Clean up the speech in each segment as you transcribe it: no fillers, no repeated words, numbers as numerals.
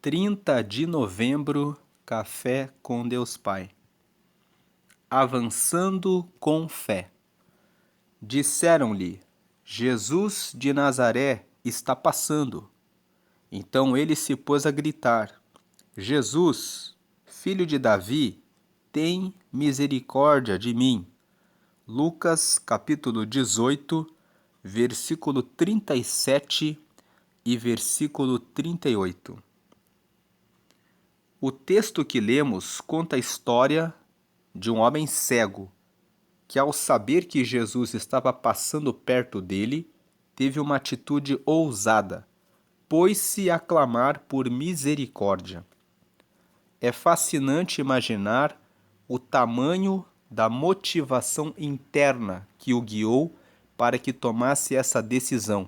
30 de novembro, Café com Deus Pai. Avançando com fé. Disseram-lhe: Jesus de Nazaré está passando. Então ele se pôs a gritar: Jesus, filho de Davi, tem misericórdia de mim. Lucas capítulo 18, versículo 37 e versículo 38. O texto que lemos conta a história de um homem cego que, ao saber que Jesus estava passando perto dele, teve uma atitude ousada, pôs-se a clamar por misericórdia. É fascinante imaginar o tamanho da motivação interna que o guiou para que tomasse essa decisão,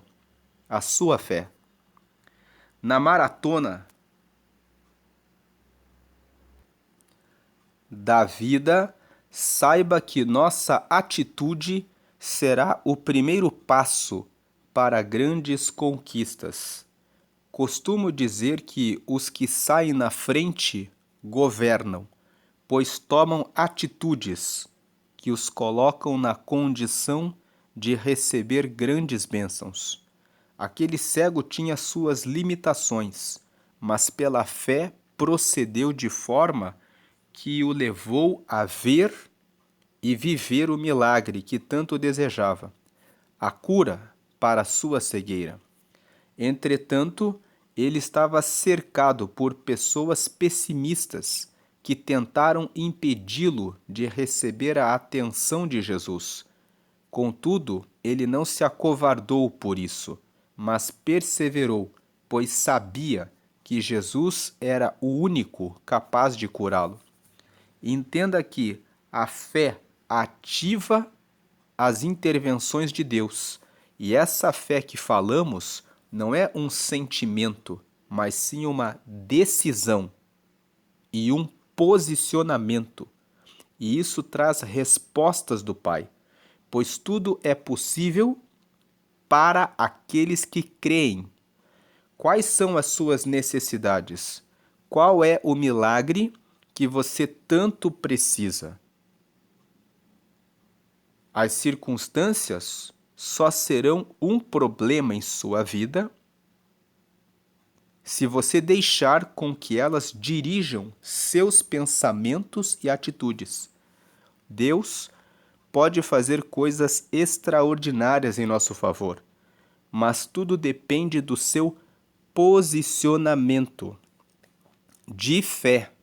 a sua fé. Na maratona da vida, saiba que nossa atitude será o primeiro passo para grandes conquistas. Costumo dizer que os que saem na frente governam, pois tomam atitudes que os colocam na condição de receber grandes bênçãos. Aquele cego tinha suas limitações, mas pela fé procedeu de forma que o levou a ver e viver o milagre que tanto desejava, a cura para sua cegueira. Entretanto, ele estava cercado por pessoas pessimistas que tentaram impedi-lo de receber a atenção de Jesus. Contudo, ele não se acovardou por isso, mas perseverou, pois sabia que Jesus era o único capaz de curá-lo. Entenda que a fé ativa as intervenções de Deus. E essa fé que falamos não é um sentimento, mas sim uma decisão e um posicionamento. E isso traz respostas do Pai, pois tudo é possível para aqueles que creem. Quais são as suas necessidades? Qual é o milagre que você tanto precisa? As circunstâncias só serão um problema em sua vida se você deixar com que elas dirijam seus pensamentos e atitudes. Deus pode fazer coisas extraordinárias em nosso favor, mas tudo depende do seu posicionamento de fé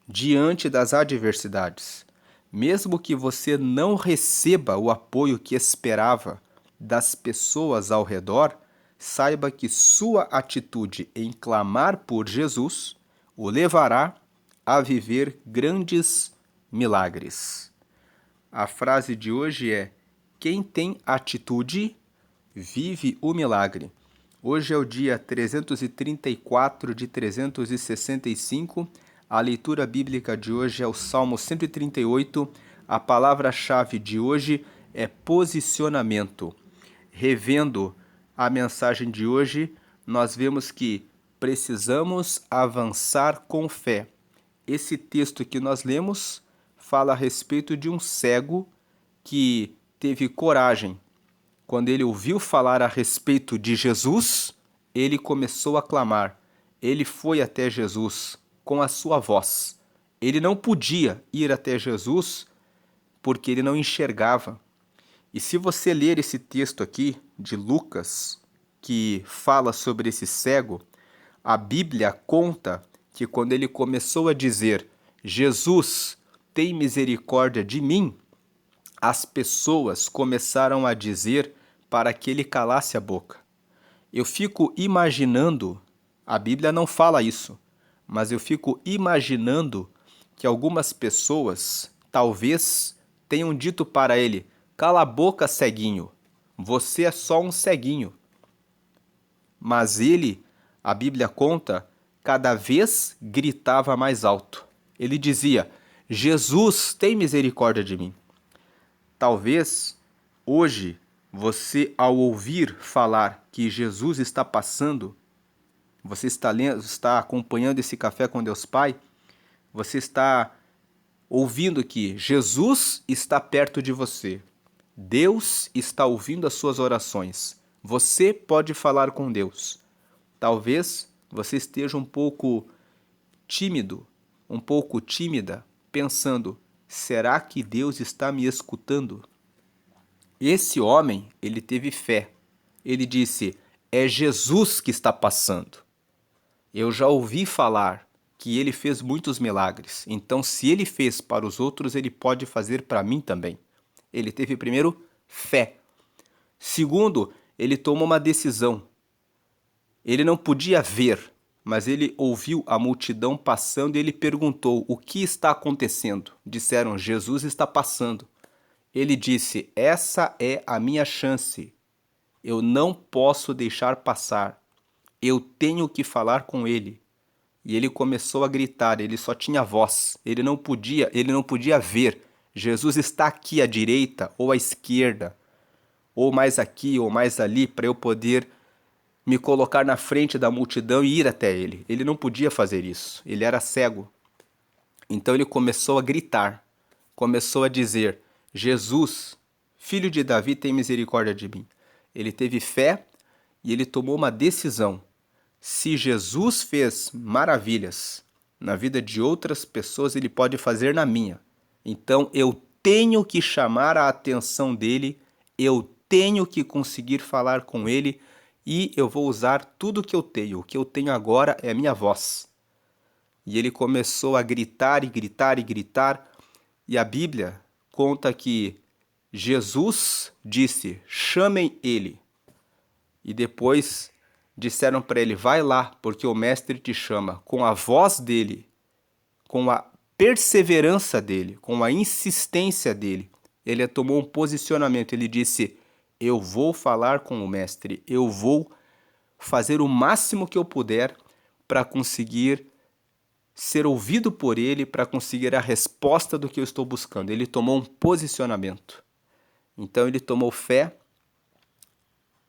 diante das adversidades. Mesmo que você não receba o apoio que esperava das pessoas ao redor, saiba que sua atitude em clamar por Jesus o levará a viver grandes milagres. A frase de hoje é: quem tem atitude, vive o milagre. Hoje é o dia 334 de 365. A leitura bíblica de hoje é o Salmo 138. A palavra-chave de hoje é posicionamento. Revendo a mensagem de hoje, nós vemos que precisamos avançar com fé. Esse texto que nós lemos fala a respeito de um cego que teve coragem. Quando ele ouviu falar a respeito de Jesus, ele começou a clamar. Ele foi até Jesus com a sua voz. Ele não podia ir até Jesus porque ele não enxergava. E se você ler esse texto aqui de Lucas, que fala sobre esse cego, a Bíblia conta que quando ele começou a dizer: Jesus, tem misericórdia de mim, as pessoas começaram a dizer para que ele calasse a boca. Eu fico imaginando, a Bíblia não fala isso, mas eu fico imaginando que algumas pessoas talvez tenham dito para ele: cala a boca, ceguinho, você é só um ceguinho. Mas ele, a Bíblia conta, cada vez gritava mais alto. Ele dizia: Jesus, tem misericórdia de mim. Talvez hoje você, ao ouvir falar que Jesus está passando, você está lendo, está acompanhando esse Café com Deus Pai, você está ouvindo que Jesus está perto de você. Deus está ouvindo as suas orações. Você pode falar com Deus. Talvez você esteja um pouco tímido, um pouco tímida, pensando: será que Deus está me escutando? Esse homem, ele teve fé. Ele disse: é Jesus que está passando. Eu já ouvi falar que ele fez muitos milagres. Então, se ele fez para os outros, ele pode fazer para mim também. Ele teve primeiro fé. Segundo, ele tomou uma decisão. Ele não podia ver, mas ele ouviu a multidão passando e ele perguntou: o que está acontecendo? Disseram: Jesus está passando. Ele disse: essa é a minha chance. Eu não posso deixar passar. Eu tenho que falar com ele. E ele começou a gritar, ele só tinha voz. Ele não podia ver. Jesus está aqui à direita ou à esquerda, ou mais aqui ou mais ali, para eu poder me colocar na frente da multidão e ir até ele. Ele não podia fazer isso. Ele era cego. Então ele começou a gritar, começou a dizer: Jesus, filho de Davi, tem misericórdia de mim. Ele teve fé e ele tomou uma decisão. Se Jesus fez maravilhas na vida de outras pessoas, ele pode fazer na minha. Então eu tenho que chamar a atenção dele, eu tenho que conseguir falar com ele e eu vou usar tudo que eu tenho. O que eu tenho agora é a minha voz. E ele começou a gritar e gritar e gritar. E a Bíblia conta que Jesus disse: chamem ele. E depois disseram para ele: vai lá, porque o mestre te chama. Com a voz dele, com a perseverança dele, com a insistência dele, ele tomou um posicionamento. Ele disse: eu vou falar com o mestre, eu vou fazer o máximo que eu puder para conseguir ser ouvido por ele, para conseguir a resposta do que eu estou buscando. Ele tomou um posicionamento. Então ele tomou fé,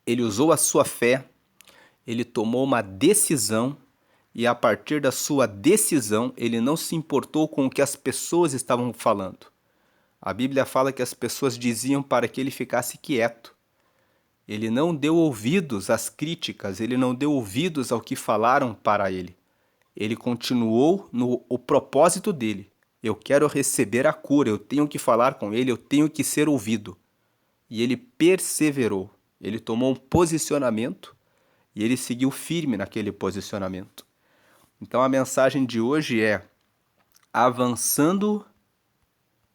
ele usou a sua fé, ele tomou uma decisão e a partir da sua decisão ele não se importou com o que as pessoas estavam falando. A Bíblia fala que as pessoas diziam para que ele ficasse quieto. Ele não deu ouvidos às críticas, ele não deu ouvidos ao que falaram para ele. Ele continuou no o propósito dele. Eu quero receber a cura, eu tenho que falar com ele, eu tenho que ser ouvido. E ele perseverou, ele tomou um posicionamento e ele seguiu firme naquele posicionamento. Então a mensagem de hoje é avançando,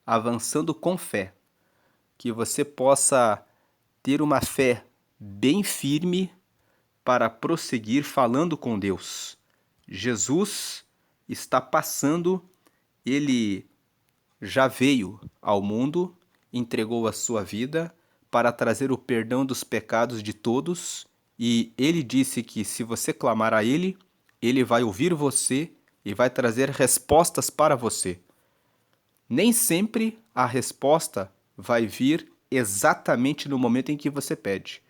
avançando com fé. Que você possa ter uma fé bem firme para prosseguir falando com Deus. Jesus está passando, ele já veio ao mundo, entregou a sua vida para trazer o perdão dos pecados de todos, e ele disse que se você clamar a ele, ele vai ouvir você e vai trazer respostas para você. Nem sempre a resposta vai vir exatamente no momento em que você pede.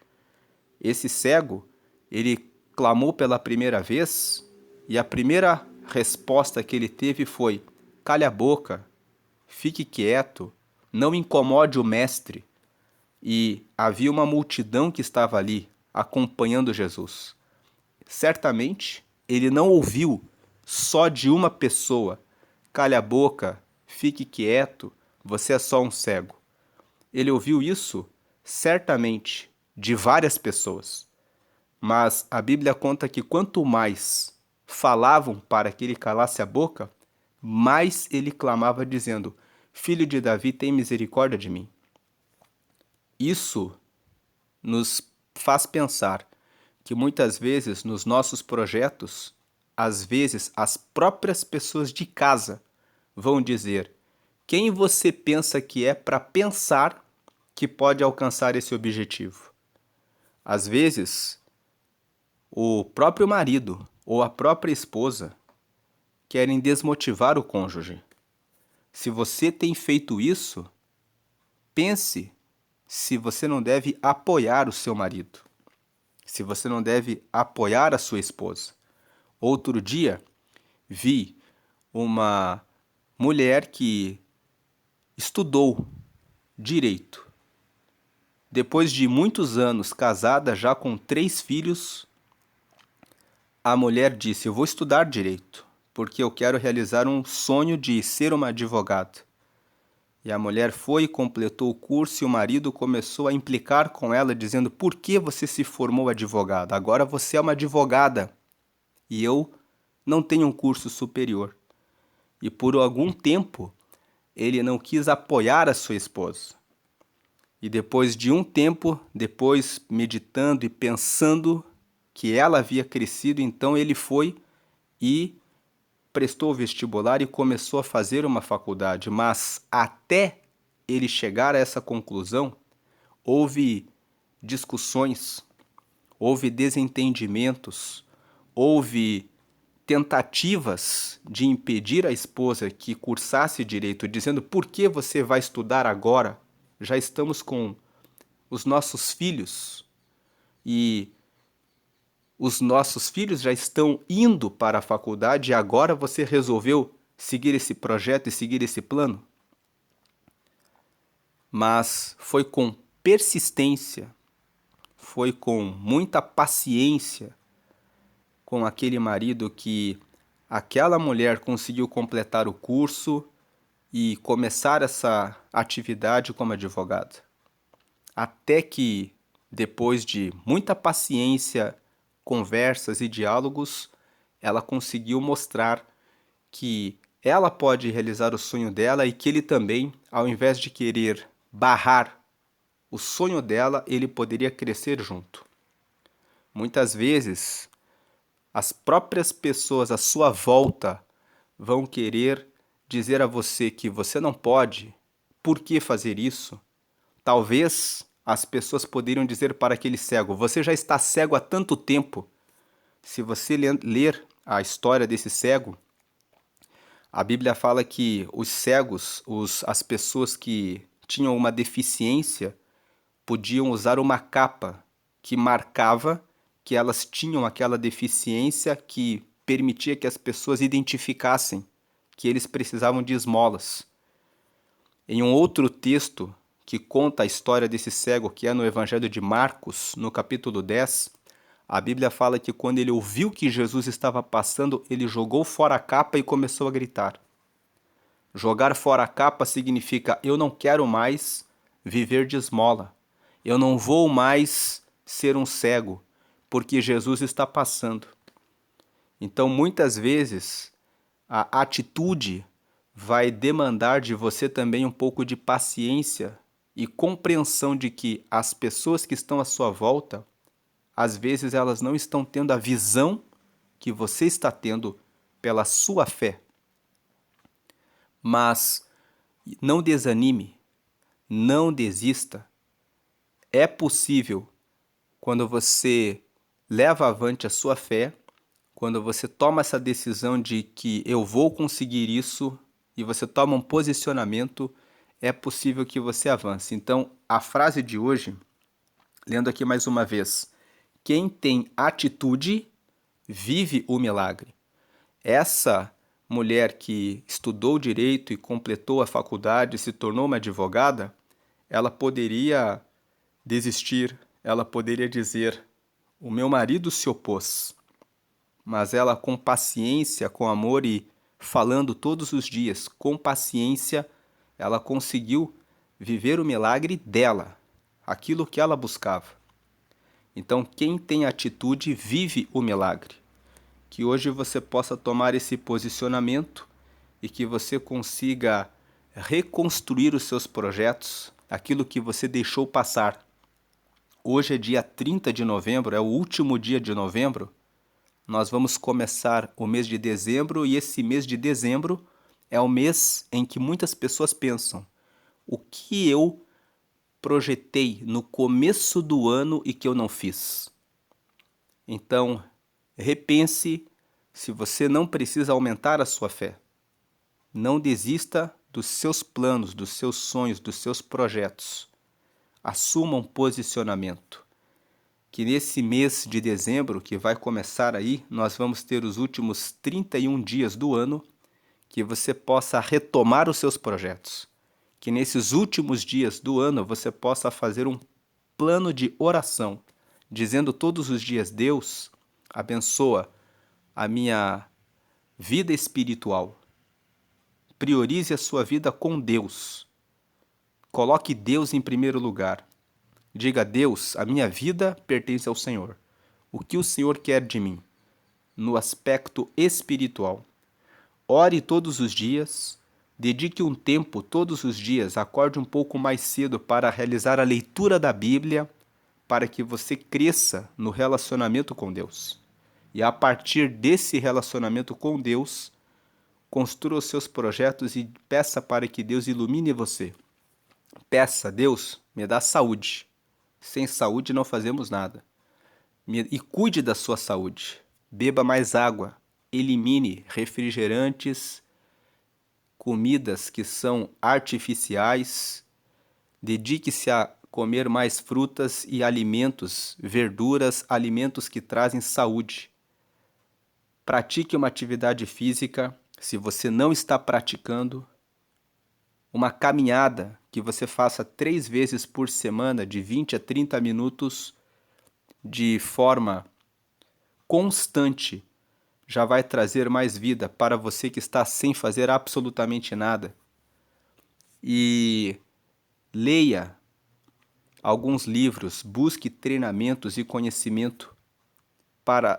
Esse cego, ele clamou pela primeira vez e a primeira resposta que ele teve foi: cale a boca, fique quieto, não incomode o mestre. E havia uma multidão que estava ali acompanhando Jesus. Certamente ele não ouviu só de uma pessoa: cale a boca, fique quieto, você é só um cego. Ele ouviu isso certamente de várias pessoas. Mas a Bíblia conta que quanto mais falavam para que ele calasse a boca, mais ele clamava dizendo: Filho de Davi, tem misericórdia de mim. Isso nos faz pensar que muitas vezes nos nossos projetos, às vezes as próprias pessoas de casa vão dizer: quem você pensa que é para pensar que pode alcançar esse objetivo? Às vezes, o próprio marido ou a própria esposa querem desmotivar o cônjuge. Se você tem feito isso, pense se você não deve apoiar o seu marido, se você não deve apoiar a sua esposa. Outro dia, vi uma mulher que estudou direito. Depois de muitos anos casada, já com 3 filhos, a mulher disse: eu vou estudar direito, porque eu quero realizar um sonho de ser uma advogada. E a mulher foi e completou o curso e o marido começou a implicar com ela, dizendo: por que você se formou advogada? Agora você é uma advogada e eu não tenho um curso superior. E por algum tempo ele não quis apoiar a sua esposa. E depois de um tempo, depois meditando e pensando que ela havia crescido, então ele foi e prestou o vestibular e começou a fazer uma faculdade. Mas até ele chegar a essa conclusão, houve discussões, houve desentendimentos, houve tentativas de impedir a esposa que cursasse direito, dizendo: por que você vai estudar agora? Já estamos com os nossos filhos e os nossos filhos já estão indo para a faculdade e agora você resolveu seguir esse projeto e seguir esse plano? Mas foi com persistência, foi com muita paciência com aquele marido que aquela mulher conseguiu completar o curso e começar essa atividade como advogada. Até que, depois de muita paciência, conversas e diálogos, ela conseguiu mostrar que ela pode realizar o sonho dela e que ele também, ao invés de querer barrar o sonho dela, ele poderia crescer junto. Muitas vezes, as próprias pessoas à sua volta vão querer dizer a você que você não pode, por que fazer isso? Talvez as pessoas poderiam dizer para aquele cego: você já está cego há tanto tempo. Se você ler a história desse cego, a Bíblia fala que os cegos, as pessoas que tinham uma deficiência, podiam usar uma capa que marcava que elas tinham aquela deficiência, que permitia que as pessoas identificassem que eles precisavam de esmolas. Em um outro texto que conta a história desse cego, que é no Evangelho de Marcos, no capítulo 10, a Bíblia fala que quando ele ouviu que Jesus estava passando, ele jogou fora a capa e começou a gritar. Jogar fora a capa significa: eu não quero mais viver de esmola. Eu não vou mais ser um cego, porque Jesus está passando. Então, muitas vezes, a atitude vai demandar de você também um pouco de paciência e compreensão de que as pessoas que estão à sua volta, às vezes elas não estão tendo a visão que você está tendo pela sua fé. Mas não desanime, não desista. É possível, quando você leva avante a sua fé, quando você toma essa decisão de que eu vou conseguir isso e você toma um posicionamento, é possível que você avance. Então, a frase de hoje, lendo aqui mais uma vez: quem tem atitude, vive o milagre. Essa mulher que estudou direito e completou a faculdade, se tornou uma advogada, ela poderia desistir, ela poderia dizer: o meu marido se opôs. Mas ela, com paciência, com amor e falando todos os dias, com paciência, ela conseguiu viver o milagre dela, aquilo que ela buscava. Então, quem tem atitude vive o milagre. Que hoje você possa tomar esse posicionamento e que você consiga reconstruir os seus projetos, aquilo que você deixou passar. Hoje é dia 30 de novembro, é o último dia de novembro. Nós vamos começar o mês de dezembro e esse mês de dezembro é o mês em que muitas pessoas pensam: o que eu projetei no começo do ano e que eu não fiz? Então, repense se você não precisa aumentar a sua fé. Não desista dos seus planos, dos seus sonhos, dos seus projetos. Assuma um posicionamento. que nesse mês de dezembro, que vai começar aí, nós vamos ter os últimos 31 dias do ano, que você possa retomar os seus projetos. Que nesses últimos dias do ano você possa fazer um plano de oração, dizendo todos os dias: Deus, abençoa a minha vida espiritual. Priorize a sua vida com Deus. Coloque Deus em primeiro lugar. Diga a Deus: a minha vida pertence ao Senhor. O que o Senhor quer de mim? No aspecto espiritual. Ore todos os dias. Dedique um tempo todos os dias. Acorde um pouco mais cedo para realizar a leitura da Bíblia, para que você cresça no relacionamento com Deus. E a partir desse relacionamento com Deus, construa os seus projetos e peça para que Deus ilumine você. Peça: Deus, me dá saúde. Sem saúde não fazemos nada. E cuide da sua saúde. Beba mais água. Elimine refrigerantes, comidas que são artificiais. Dedique-se a comer mais frutas e alimentos, verduras, alimentos que trazem saúde. Pratique uma atividade física. Se você não está praticando, uma caminhada que você faça 3 vezes por semana, de 20 a 30 minutos, de forma constante, já vai trazer mais vida para você que está sem fazer absolutamente nada. E leia alguns livros, busque treinamentos e conhecimento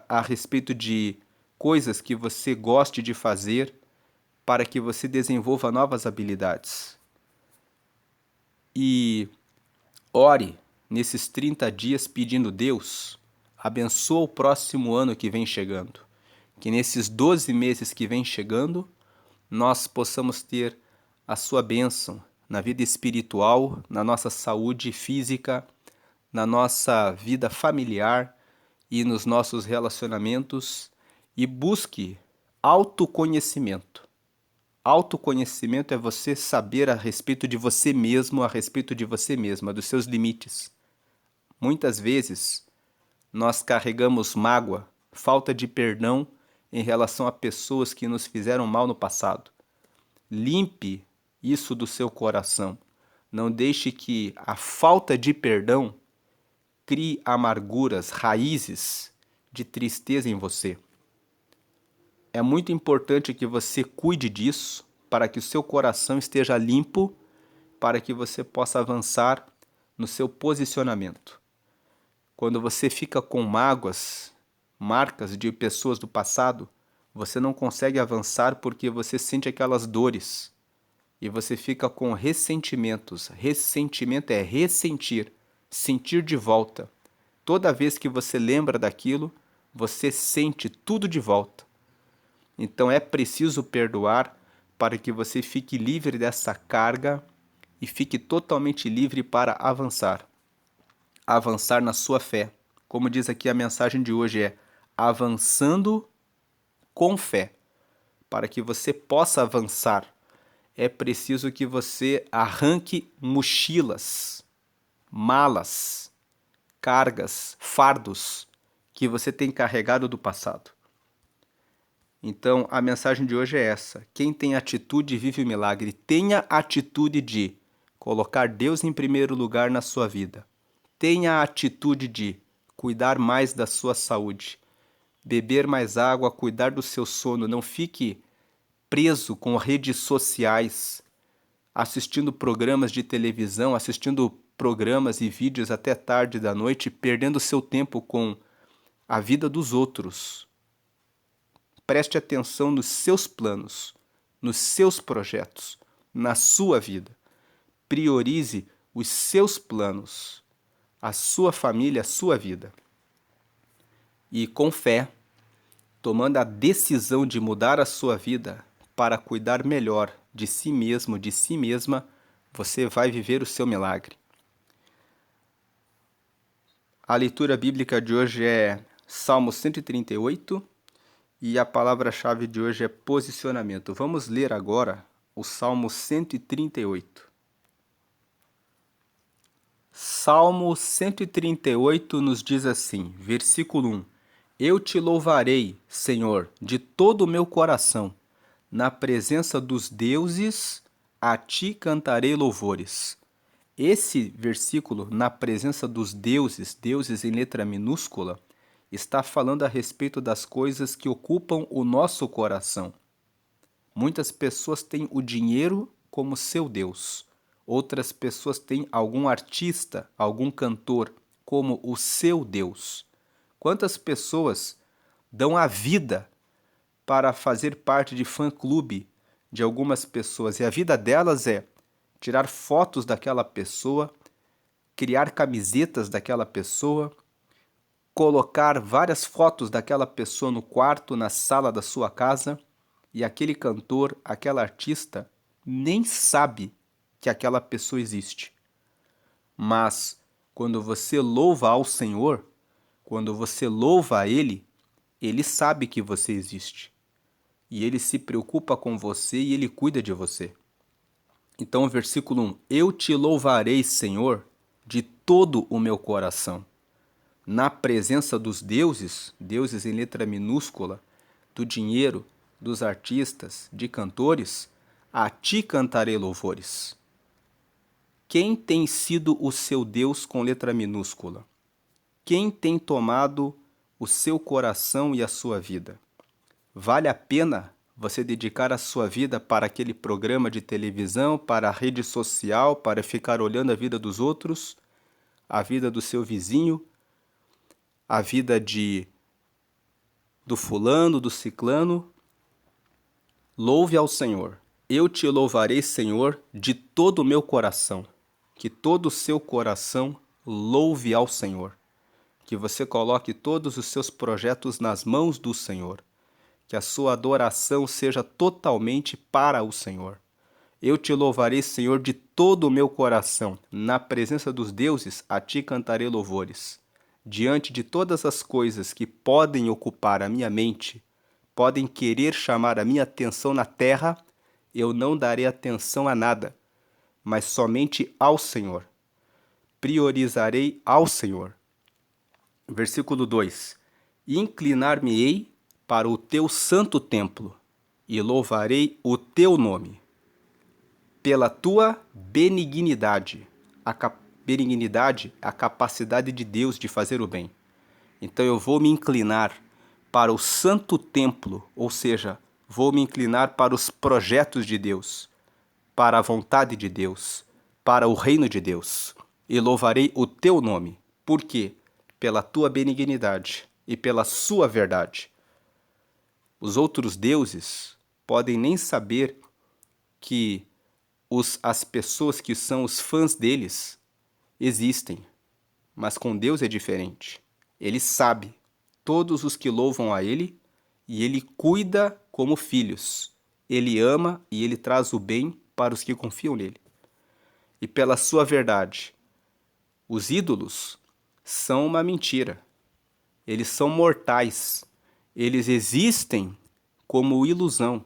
a respeito de coisas que você goste de fazer, para que você desenvolva novas habilidades. E ore nesses 30 dias pedindo: Deus, abençoa o próximo ano que vem chegando. Que nesses 12 meses que vem chegando, nós possamos ter a sua bênção na vida espiritual, na nossa saúde física, na nossa vida familiar e nos nossos relacionamentos. E busque autoconhecimento. Autoconhecimento é você saber a respeito de você mesmo, a respeito de você mesma, dos seus limites. Muitas vezes nós carregamos mágoa, falta de perdão em relação a pessoas que nos fizeram mal no passado. Limpe isso do seu coração. Não deixe que a falta de perdão crie amarguras, raízes de tristeza em você. É muito importante que você cuide disso, para que o seu coração esteja limpo, para que você possa avançar no seu posicionamento. Quando você fica com mágoas, marcas de pessoas do passado, você não consegue avançar porque você sente aquelas dores. E você fica com ressentimentos. Ressentimento é ressentir, sentir de volta. Toda vez que você lembra daquilo, você sente tudo de volta. Então é preciso perdoar para que você fique livre dessa carga e fique totalmente livre para avançar. Avançar na sua fé. Como diz aqui a mensagem de hoje, é avançando com fé. Para que você possa avançar, é preciso que você arranque mochilas, malas, cargas, fardos que você tem carregado do passado. Então, a mensagem de hoje é essa: quem tem atitude vive o milagre. Tenha atitude de colocar Deus em primeiro lugar na sua vida. Tenha a atitude de cuidar mais da sua saúde, beber mais água, cuidar do seu sono. Não fique preso com redes sociais, assistindo programas de televisão, assistindo programas e vídeos até tarde da noite, perdendo seu tempo com a vida dos outros. Preste atenção nos seus planos, nos seus projetos, na sua vida. Priorize os seus planos, a sua família, a sua vida. E com fé, tomando a decisão de mudar a sua vida para cuidar melhor de si mesmo, de si mesma, você vai viver o seu milagre. A leitura bíblica de hoje é Salmo 138 e a palavra-chave de hoje é posicionamento. Vamos ler agora o Salmo 138. Salmo 138 nos diz assim, versículo 1: Eu te louvarei, Senhor, de todo o meu coração. Na presença dos deuses, a ti cantarei louvores. Esse versículo, na presença dos deuses, deuses em letra minúscula, está falando a respeito das coisas que ocupam o nosso coração. Muitas pessoas têm o dinheiro como seu Deus. Outras pessoas têm algum artista, algum cantor como o seu Deus. Quantas pessoas dão a vida para fazer parte de fã-clube de algumas pessoas, e a vida delas é tirar fotos daquela pessoa, criar camisetas daquela pessoa, colocar várias fotos daquela pessoa no quarto, na sala da sua casa, e aquele cantor, aquela artista, nem sabe que aquela pessoa existe. Mas quando você louva ao Senhor, quando você louva a Ele, Ele sabe que você existe. E Ele se preocupa com você e Ele cuida de você. Então, o versículo 1: Eu te louvarei, Senhor, de todo o meu coração. Na presença dos deuses, deuses em letra minúscula, do dinheiro, dos artistas, de cantores, a ti cantarei louvores. Quem tem sido o seu Deus com letra minúscula? Quem tem tomado o seu coração e a sua vida? Vale a pena você dedicar a sua vida para aquele programa de televisão, para a rede social, para ficar olhando a vida dos outros, a vida do seu vizinho, a vida do fulano, do ciclano? Louve ao Senhor. Eu te louvarei, Senhor, de todo o meu coração. Que todo o seu coração louve ao Senhor. Que você coloque todos os seus projetos nas mãos do Senhor. Que a sua adoração seja totalmente para o Senhor. Eu te louvarei, Senhor, de todo o meu coração. Na presença dos deuses, a ti cantarei louvores. Diante de todas as coisas que podem ocupar a minha mente, podem querer chamar a minha atenção na terra, eu não darei atenção a nada, mas somente ao Senhor. Priorizarei ao Senhor. Versículo 2: Inclinar-me-ei para o teu santo templo e louvarei o teu nome. Pela tua benignidade. Benignidade é a capacidade de Deus de fazer o bem. Então eu vou me inclinar para o santo templo, ou seja, vou me inclinar para os projetos de Deus, para a vontade de Deus, para o reino de Deus, e louvarei o teu nome. Por quê? Pela tua benignidade e pela sua verdade. Os outros deuses podem nem saber que as pessoas que são os fãs deles existem, mas com Deus é diferente. Ele sabe todos os que louvam a Ele e Ele cuida como filhos. Ele ama e Ele traz o bem para os que confiam nele. E pela sua verdade, os ídolos são uma mentira. Eles são mortais. Eles existem como ilusão.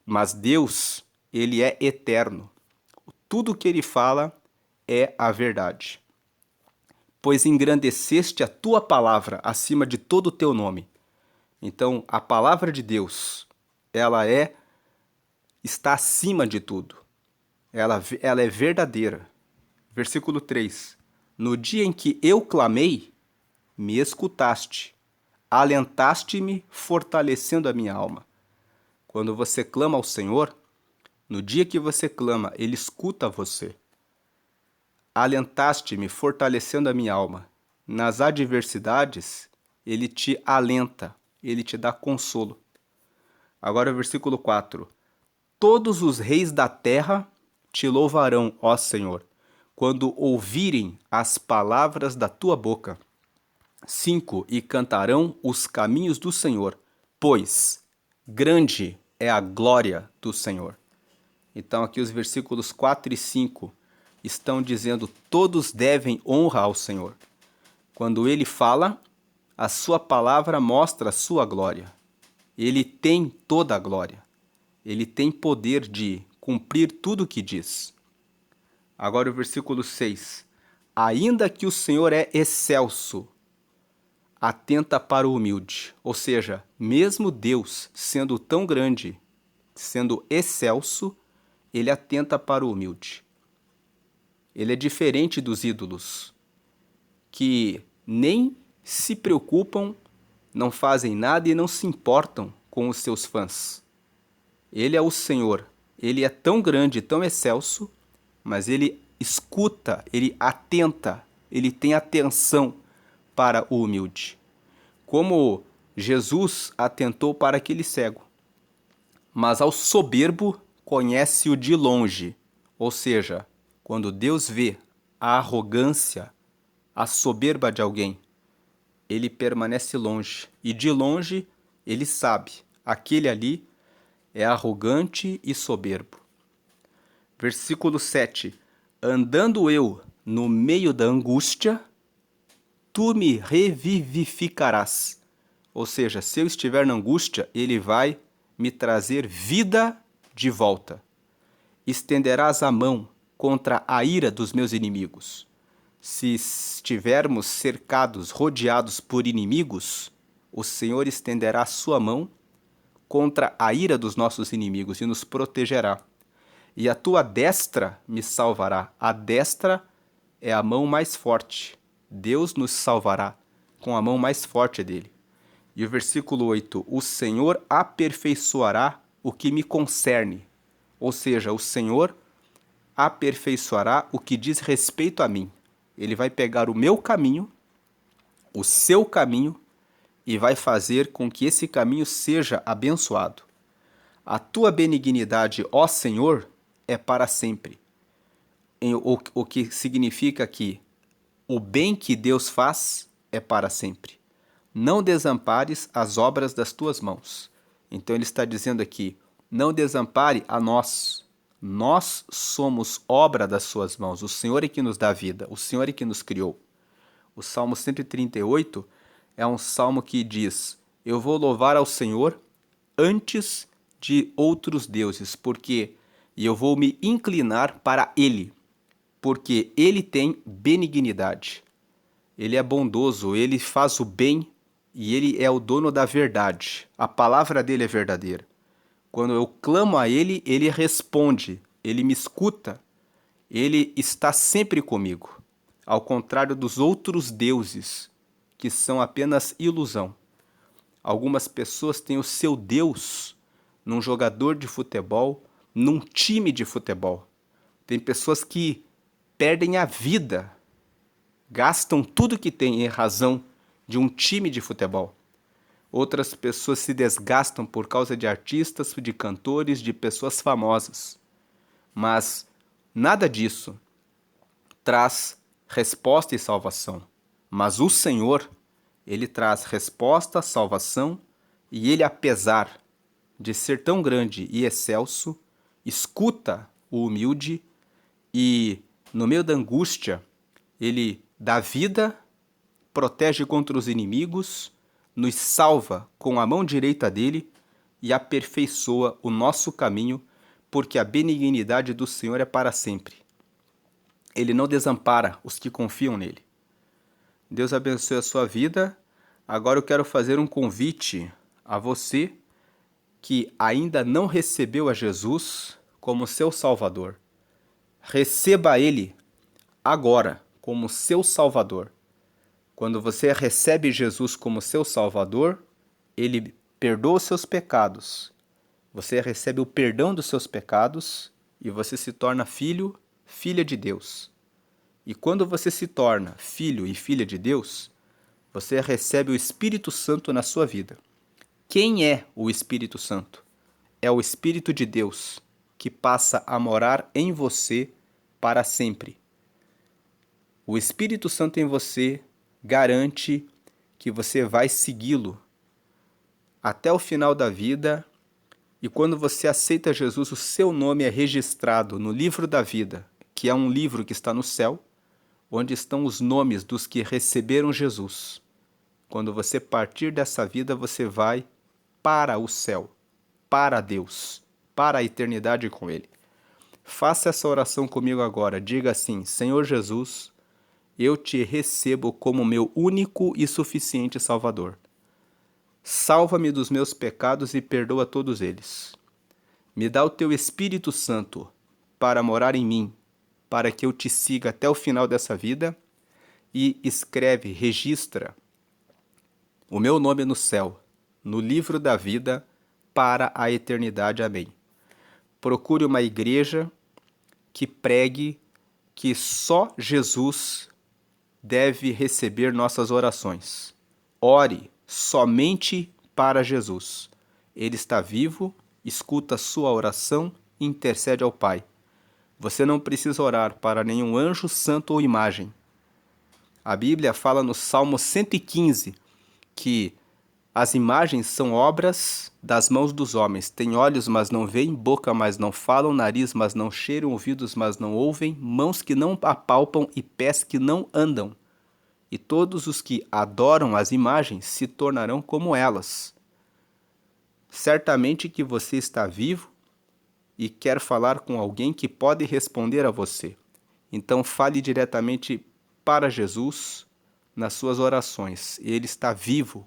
Mas Deus, Ele é eterno. Tudo o que Ele fala é a verdade. Pois engrandeceste a tua palavra acima de todo o teu nome. Então, a palavra de Deus, ela está acima de tudo. Ela é verdadeira. Versículo 3. No dia em que eu clamei, me escutaste. Alentaste-me, fortalecendo a minha alma. Quando você clama ao Senhor, no dia que você clama, Ele escuta você. Alentaste-me, fortalecendo a minha alma. Nas adversidades, Ele te alenta, Ele te dá consolo. Agora o versículo 4. Todos os reis da terra te louvarão, ó Senhor, quando ouvirem as palavras da tua boca. 5. E cantarão os caminhos do Senhor, pois grande é a glória do Senhor. Então aqui os versículos 4 e 5 estão dizendo: todos devem honra ao Senhor. Quando Ele fala, a sua palavra mostra a sua glória. Ele tem toda a glória. Ele tem poder de cumprir tudo o que diz. Agora o versículo 6. Ainda que o Senhor é excelso, atenta para o humilde. Ou seja, mesmo Deus sendo tão grande, sendo excelso, ele atenta para o humilde. Ele é diferente dos ídolos, que nem se preocupam, não fazem nada e não se importam com os seus fãs. Ele é o Senhor. Ele é tão grande, tão excelso, mas ele escuta, ele atenta, ele tem atenção para o humilde. Como Jesus atentou para aquele cego. Mas ao soberbo conhece-o de longe. Ou seja, quando Deus vê a arrogância, a soberba de alguém, ele permanece longe. E de longe ele sabe, aquele ali é arrogante e soberbo. Versículo 7. Andando eu no meio da angústia, tu me revivificarás. Ou seja, se eu estiver na angústia, ele vai me trazer vida de volta. Estenderás a mão contra a ira dos meus inimigos. Se estivermos cercados, rodeados por inimigos, o Senhor estenderá a sua mão contra a ira dos nossos inimigos e nos protegerá. E a tua destra me salvará. A destra é a mão mais forte. Deus nos salvará com a mão mais forte dele. E o versículo 8: o Senhor aperfeiçoará o que me concerne. Ou seja, o Senhor aperfeiçoará o que diz respeito a mim. Ele vai pegar o meu caminho, o seu caminho, e vai fazer com que esse caminho seja abençoado. A tua benignidade, ó Senhor, é para sempre. O que significa que o bem que Deus faz é para sempre. Não desampares as obras das tuas mãos. Então ele está dizendo aqui, não desampare a nós. Nós somos obra das suas mãos. O Senhor é que nos dá vida. O Senhor é que nos criou. O Salmo 138 é um salmo que diz, eu vou louvar ao Senhor antes de outros deuses, porque eu vou me inclinar para Ele, porque Ele tem benignidade. Ele é bondoso, Ele faz o bem e Ele é o dono da verdade. A palavra dele é verdadeira. Quando eu clamo a Ele, Ele responde, Ele me escuta, Ele está sempre comigo. Ao contrário dos outros deuses, que são apenas ilusão. Algumas pessoas têm o seu Deus num jogador de futebol, num time de futebol. Tem pessoas que perdem a vida, gastam tudo que têm em razão de um time de futebol. Outras pessoas se desgastam por causa de artistas, de cantores, de pessoas famosas. Mas nada disso traz resposta e salvação. Mas o Senhor, Ele traz resposta, salvação, e Ele, apesar de ser tão grande e excelso, escuta o humilde e, no meio da angústia, Ele dá vida, protege contra os inimigos, nos salva com a mão direita dele e aperfeiçoa o nosso caminho, porque a benignidade do Senhor é para sempre. Ele não desampara os que confiam nele. Deus abençoe a sua vida. Agora eu quero fazer um convite a você que ainda não recebeu a Jesus como seu Salvador. Receba Ele agora como seu Salvador. Quando você recebe Jesus como seu Salvador, Ele perdoa os seus pecados. Você recebe o perdão dos seus pecados e você se torna filho, filha de Deus. E quando você se torna filho e filha de Deus, você recebe o Espírito Santo na sua vida. Quem é o Espírito Santo? É o Espírito de Deus que passa a morar em você para sempre. O Espírito Santo em você garante que você vai segui-lo até o final da vida, e quando você aceita Jesus, o seu nome é registrado no livro da vida, que é um livro que está no céu, onde estão os nomes dos que receberam Jesus. Quando você partir dessa vida, você vai para o céu, para Deus, para a eternidade com Ele. Faça essa oração comigo agora. Diga assim: Senhor Jesus, eu te recebo como meu único e suficiente Salvador. Salva-me dos meus pecados e perdoa todos eles. Me dá o teu Espírito Santo para morar em mim, para que eu te siga até o final dessa vida, e escreve, registra o meu nome no céu, no livro da vida, para a eternidade. Amém. Procure uma igreja que pregue que só Jesus deve receber nossas orações. Ore somente para Jesus. Ele está vivo, escuta sua oração e intercede ao Pai. Você não precisa orar para nenhum anjo, santo ou imagem. A Bíblia fala no Salmo 115 que as imagens são obras das mãos dos homens. Têm olhos, mas não veem, boca, mas não falam, nariz, mas não cheiram, ouvidos, mas não ouvem, mãos que não apalpam e pés que não andam. E todos os que adoram as imagens se tornarão como elas. Certamente que você está vivo e quer falar com alguém que pode responder a você. Então fale diretamente para Jesus nas suas orações. Ele está vivo.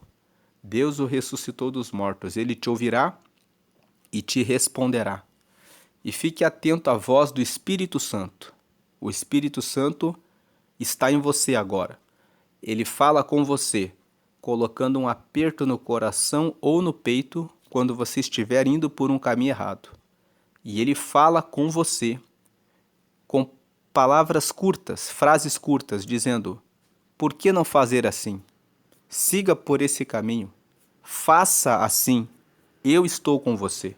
Deus o ressuscitou dos mortos. Ele te ouvirá e te responderá. E fique atento à voz do Espírito Santo. O Espírito Santo está em você agora. Ele fala com você, colocando um aperto no coração ou no peito quando você estiver indo por um caminho errado. E ele fala com você com palavras curtas, frases curtas, dizendo: por que não fazer assim? Siga por esse caminho. Faça assim. Eu estou com você.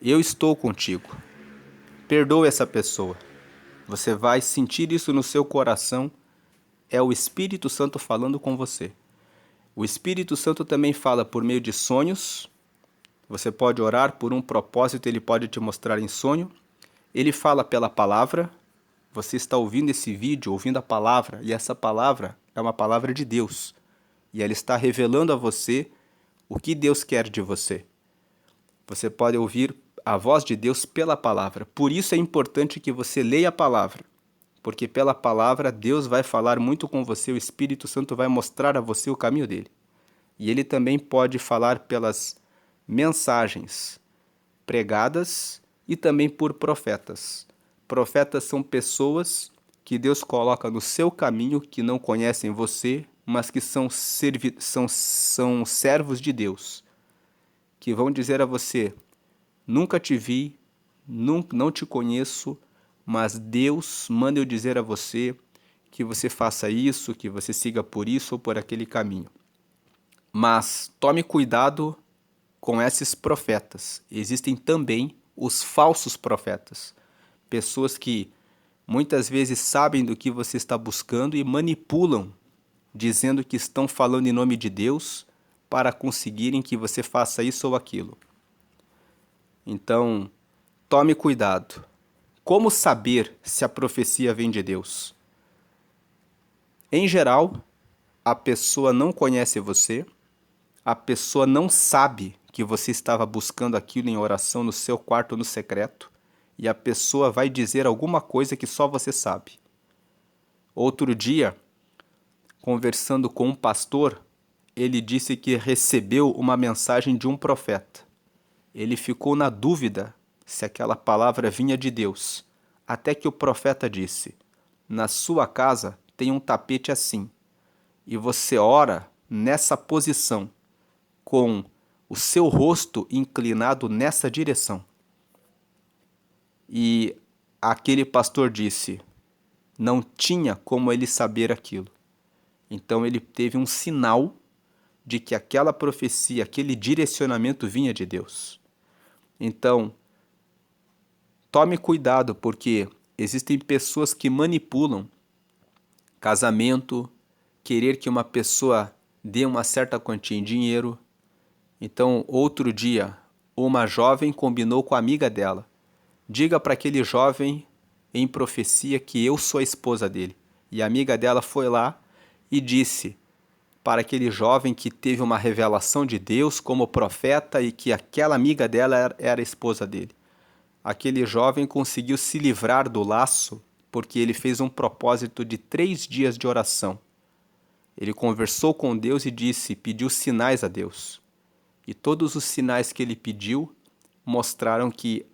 Eu estou contigo. Perdoe essa pessoa. Você vai sentir isso no seu coração. É o Espírito Santo falando com você. O Espírito Santo também fala por meio de sonhos. Você pode orar por um propósito, ele pode te mostrar em sonho. Ele fala pela palavra. Você está ouvindo esse vídeo, ouvindo a palavra, e essa palavra é uma palavra de Deus. E ela está revelando a você o que Deus quer de você. Você pode ouvir a voz de Deus pela palavra. Por isso é importante que você leia a palavra. Porque pela palavra Deus vai falar muito com você, o Espírito Santo vai mostrar a você o caminho dele. E ele também pode falar pelas mensagens pregadas e também por profetas. Profetas são pessoas que Deus coloca no seu caminho, que não conhecem você, mas que são servos de Deus, que vão dizer a você: nunca te vi, não te conheço, mas Deus manda eu dizer a você que você faça isso, que você siga por isso ou por aquele caminho. Mas tome cuidado com esses profetas. Existem também os falsos profetas. Pessoas que muitas vezes sabem do que você está buscando e manipulam, dizendo que estão falando em nome de Deus para conseguirem que você faça isso ou aquilo. Então, tome cuidado. Como saber se a profecia vem de Deus? Em geral, a pessoa não conhece você, a pessoa não sabe que você estava buscando aquilo em oração no seu quarto no secreto, e a pessoa vai dizer alguma coisa que só você sabe. Outro dia, conversando com um pastor, ele disse que recebeu uma mensagem de um profeta. Ele ficou na dúvida se aquela palavra vinha de Deus, até que o profeta disse: na sua casa tem um tapete assim, e você ora nessa posição, com o seu rosto inclinado nessa direção. E aquele pastor disse: não tinha como ele saber aquilo. Então ele teve um sinal de que aquela profecia, aquele direcionamento vinha de Deus. Então, tome cuidado, porque existem pessoas que manipulam casamento, querer que uma pessoa dê uma certa quantia em dinheiro. Então, outro dia, uma jovem combinou com a amiga dela: diga para aquele jovem em profecia que eu sou a esposa dele. E a amiga dela foi lá e disse para aquele jovem que teve uma revelação de Deus como profeta e que aquela amiga dela era a esposa dele. Aquele jovem conseguiu se livrar do laço porque ele fez um propósito de 3 dias de oração. Ele conversou com Deus e pediu sinais a Deus. E todos os sinais que ele pediu mostraram que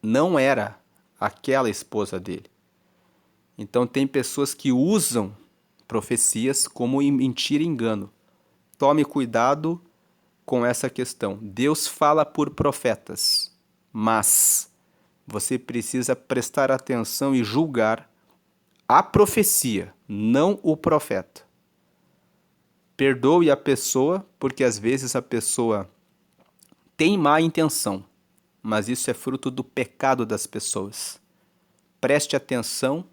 não era aquela esposa dele. Então tem pessoas que usam profecias como mentira e engano. Tome cuidado com essa questão. Deus fala por profetas, mas você precisa prestar atenção e julgar a profecia, não o profeta. Perdoe a pessoa, porque às vezes a pessoa tem má intenção, mas isso é fruto do pecado das pessoas. Preste atenção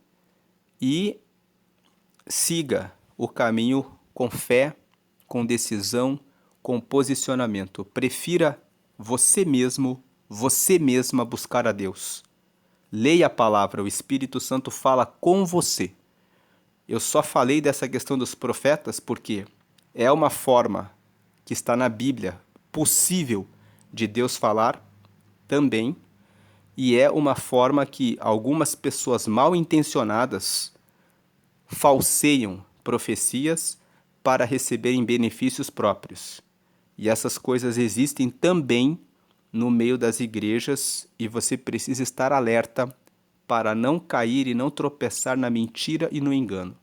e siga o caminho com fé, com decisão, com posicionamento. Prefira você mesmo, você mesma buscar a Deus. Leia a palavra, o Espírito Santo fala com você. Eu só falei dessa questão dos profetas porque é uma forma que está na Bíblia possível de Deus falar também, e é uma forma que algumas pessoas mal intencionadas falseiam profecias para receberem benefícios próprios. E essas coisas existem também no meio das igrejas e você precisa estar alerta para não cair e não tropeçar na mentira e no engano.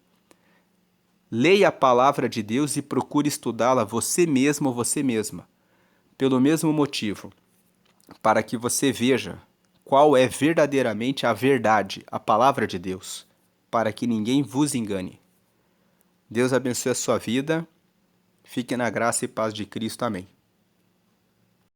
Leia a palavra de Deus e procure estudá-la você mesmo ou você mesma, pelo mesmo motivo, para que você veja qual é verdadeiramente a verdade, a palavra de Deus, para que ninguém vos engane. Deus abençoe a sua vida. Fique na graça e paz de Cristo. Amém.